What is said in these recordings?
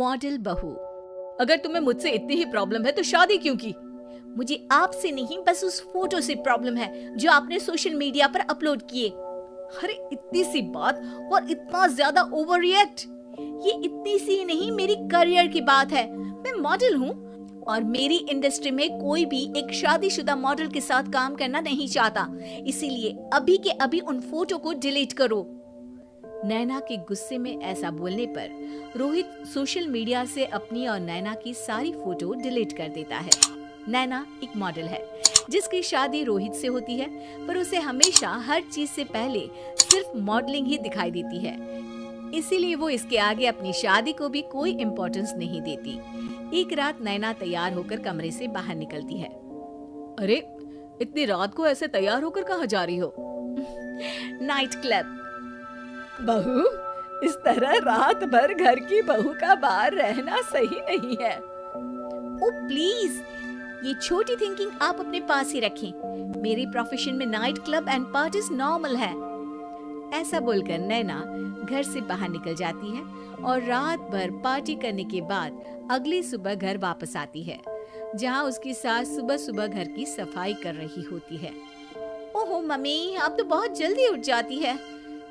Model बहू। अगर तुम्हें मुझसे इतनी ही प्रॉब्लम है तो शादी क्यों की? मुझे आपसे नहीं, बस उस फोटो से प्रॉब्लम है जो आपने सोशल मीडिया पर अपलोड किए। अरे इतनी सी बात और इतना ज्यादा ओवर रिएक्ट। ये इतनी सी नहीं, मेरी करियर की बात है। मैं मॉडल हूँ और मेरी इंडस्ट्री में कोई भी एक शादीशुदा मॉडल के साथ काम करना नहीं चाहता। इसीलिए अभी के अभी उन फोटो को डिलीट करो। नैना के गुस्से में ऐसा बोलने पर रोहित सोशल मीडिया से अपनी और नैना की सारी फोटो डिलीट कर देता है। नैना एक मॉडल है जिसकी शादी रोहित से होती है, पर उसे हमेशा हर चीज से पहले सिर्फ मॉडलिंग ही दिखाई देती है। इसीलिए वो इसके आगे अपनी शादी को भी कोई इम्पोर्टेंस नहीं देती। एक रात नैना तैयार होकर कमरे से बाहर निकलती है। अरे इतनी रात को ऐसे तैयार होकर कहाँ जा रही हो? Night club. बहू, इस तरह रात भर घर की बहू का बाहर रहना सही नहीं है। ओ प्लीज, ये छोटी थिंकिंग आप अपने पास ही रखें। मेरे प्रोफेशन में night club and parties normal है। ऐसा बोलकर नैना घर से बाहर निकल जाती है और रात भर पार्टी करने के बाद अगली सुबह घर वापस आती है, जहां उसकी सास सुबह सुबह घर की सफाई कर रही होती है। ओहो मम्मी, आप तो बहुत जल्दी उठ जाती है।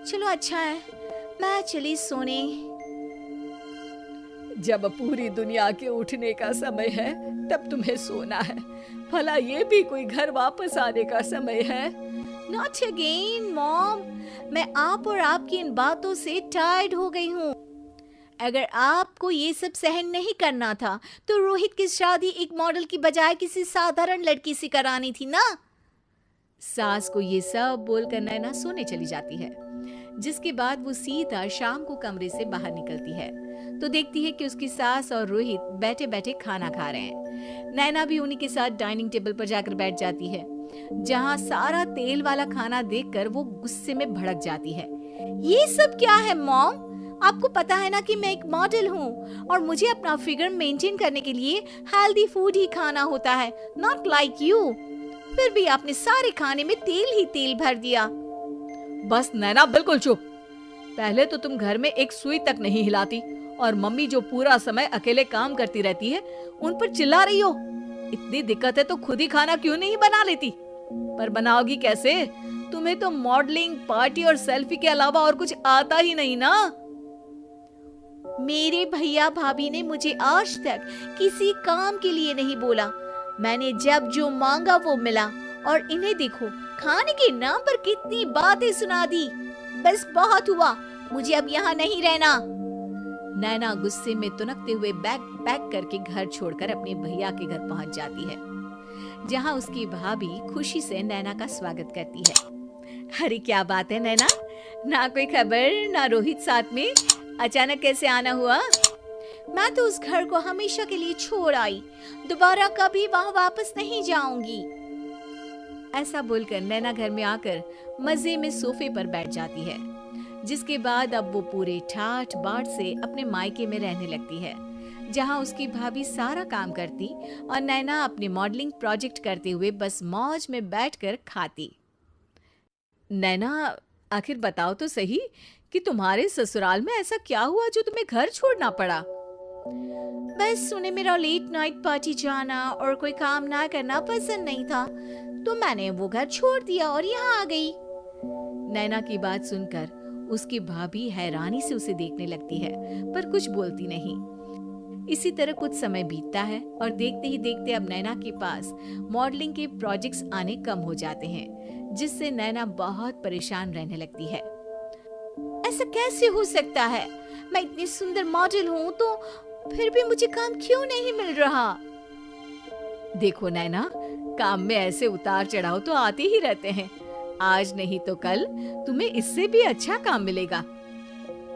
चलो अच्छा है, मैं चली सोने। जब पूरी दुनिया के उठने का समय है तब तुम्हें सोना है। भला ये भी कोई घर वापस आने का समय है? Not again, mom. मैं आप और आपकी इन बातों से टायर्ड हो गई हूँ। अगर आपको ये सब सहन नहीं करना था तो रोहित की शादी एक मॉडल की बजाय किसी साधारण लड़की से करानी थी ना। सास को ये सब बोलकर नैना सोने चली जाती है, जिसके बाद वो सीधा शाम को कमरे से बाहर निकलती है तो देखती है कि उसकी सास और रोहित बैठे बैठे खाना खा रहे हैं। नैना भी उन्हीं के साथ डाइनिंग टेबल पर जाकर बैठ जाती है, जहां सारा तेल वाला खाना देखकर वो गुस्से में भड़क जाती है। ये सब क्या है मॉम? आपको पता है ना कि मैं एक मॉडल हूँ और मुझे अपना फिगर मेंटेन करने के लिए हेल्दी फूड ही खाना होता है, नॉट लाइक यू। फिर भी आपने सारे खाने में तेल ही तेल भर दिया। बस नैना, बिल्कुल चुप। पहले तो तुम घर में एक सुई तक नहीं हिलाती और मम्मी जो पूरा समय अकेले काम करती रहती है उन पर चिल्ला रही हो। इतनी दिक्कत है तो खुद ही खाना क्यों नहीं बना लेती? पर बनाओगी कैसे? तुम्हें तो मॉडलिंग, पार्टी और सेल्फी के अलावा और कुछ आता ही नहीं ना। मेरे भैया भाभी ने मुझे आज तक किसी काम के लिए नहीं बोला। मैंने जब जो मांगा वो मिला और इन्हें देखो, खाने के नाम पर कितनी बातें सुना दी। बस बहुत हुआ, मुझे अब यहाँ नहीं रहना। नैना गुस्से में तुनकते हुए बैग पैक करके घर छोड़कर अपने भैया के घर पहुंच जाती है, जहां उसकी भाभी खुशी से नैना का स्वागत करती है। अरे क्या बात है नैना, ना कोई खबर ना रोहित साथ में, अचानक कैसे आना हुआ? मैं तो उस घर को हमेशा के लिए छोड़ आई, दोबारा कभी वहां वापस नहीं जाऊंगी। ऐसा बोलकर नैना घर में आकर मजे में सोफे पर बैठ जाती है, जिसके बाद अब वो पूरे ठाठ बाट से अपने मायके में रहने लगती है, जहां उसकी भाभी सारा काम करती और नैना अपने मॉडलिंग प्रोजेक्ट करते हुए बस मौज में बैठकर खाती। नैना, आखिर बताओ तो सही कि तुम्हारे ससुराल में ऐसा क्या हुआ जो तुम्हें घर छोड़ना पड़ा? बस उन्हें मेरा लेट नाइट पार्टी जाना और कोई काम ना करना पसंद नहीं था, तो मैंने वो घर छोड़ दिया और यहाँ आ गई। नैना की बात सुनकर उसकी भाभी हैरानी से उसे देखने लगती है, पर कुछ बोलती नहीं। इसी तरह कुछ समय बीतता है और देखते ही देखते अब नैना के पास मॉडलिंग के प्रोजेक्ट्स आने कम हो जाते हैं, जिससे नैना बहुत परेशान रहने लगती है। ऐसा कैसे हो सकता है? मैं इतनी सुंदर मॉडल हूँ तो फिर भी मुझे काम क्यों नहीं मिल रहा? देखो नैना, काम में ऐसे उतार चढ़ाव तो आते ही रहते हैं। आज नहीं तो कल तुम्हें इससे भी अच्छा काम मिलेगा।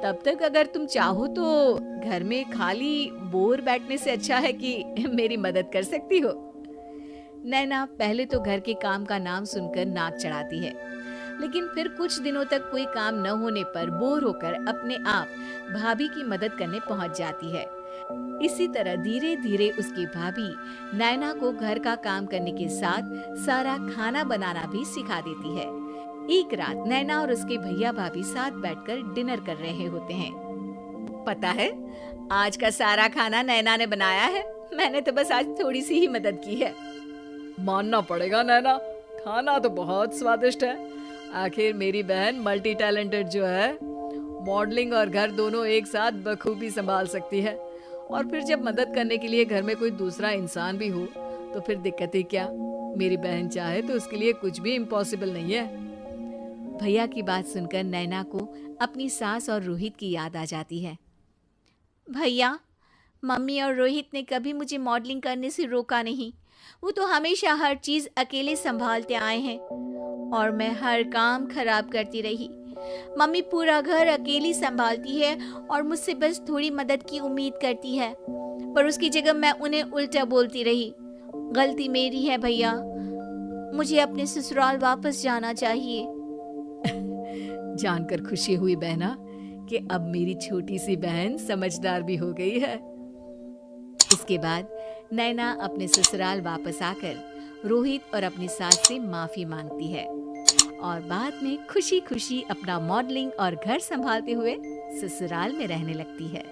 तब तक अगर तुम चाहो तो घर में खाली बोर बैठने से अच्छा है कि मेरी मदद कर सकती हो। नैना पहले तो घर के काम का नाम सुनकर नाक चढ़ाती है, लेकिन फिर कुछ दिनों तक कोई काम न होने पर बोर होकर अपने आप भाभी की मदद करने पहुंच जाती है। इसी तरह धीरे धीरे उसकी भाभी नैना को घर का काम करने के साथ सारा खाना बनाना भी सिखा देती है। एक रात नैना और उसके भैया भाभी साथ बैठकर डिनर कर रहे होते हैं। पता है, आज का सारा खाना नैना ने बनाया है। मैंने तो बस आज थोड़ी सी ही मदद की है। मानना पड़ेगा नैना, खाना तो बहुत स्वादिष्ट है। आखिर मेरी बहन मल्टी टैलेंटेड जो है, मॉडलिंग और घर दोनों एक साथ बखूबी संभाल सकती है। और फिर जब मदद करने के लिए घर में कोई दूसरा इंसान भी हो तो फिर दिक्कत ही क्या। मेरी बहन चाहे तो उसके लिए कुछ भी इम्पॉसिबल नहीं है। भैया की बात सुनकर नैना को अपनी सास और रोहित की याद आ जाती है। भैया, मम्मी और रोहित ने कभी मुझे मॉडलिंग करने से रोका नहीं। वो तो हमेशा हर चीज़ अकेले संभालते आए हैं और मैं हर काम खराब करती रही। मम्मी पूरा घर अकेली संभालती है और मुझसे बस थोड़ी मदद की उम्मीद करती है, पर उसकी जगह मैं उन्हें उल्टा बोलती रही। गलती मेरी है भैया, मुझे अपने ससुराल वापस जाना चाहिए। जानकर खुशी हुई बहना कि अब मेरी छोटी सी बहन समझदार भी हो गई है। इसके बाद नैना अपने ससुराल वापस आकर रोहित और अपनी सास से माफी मांगती है और बाद में खुशी खुशी अपना मॉडलिंग और घर संभालते हुए ससुराल में रहने लगती है।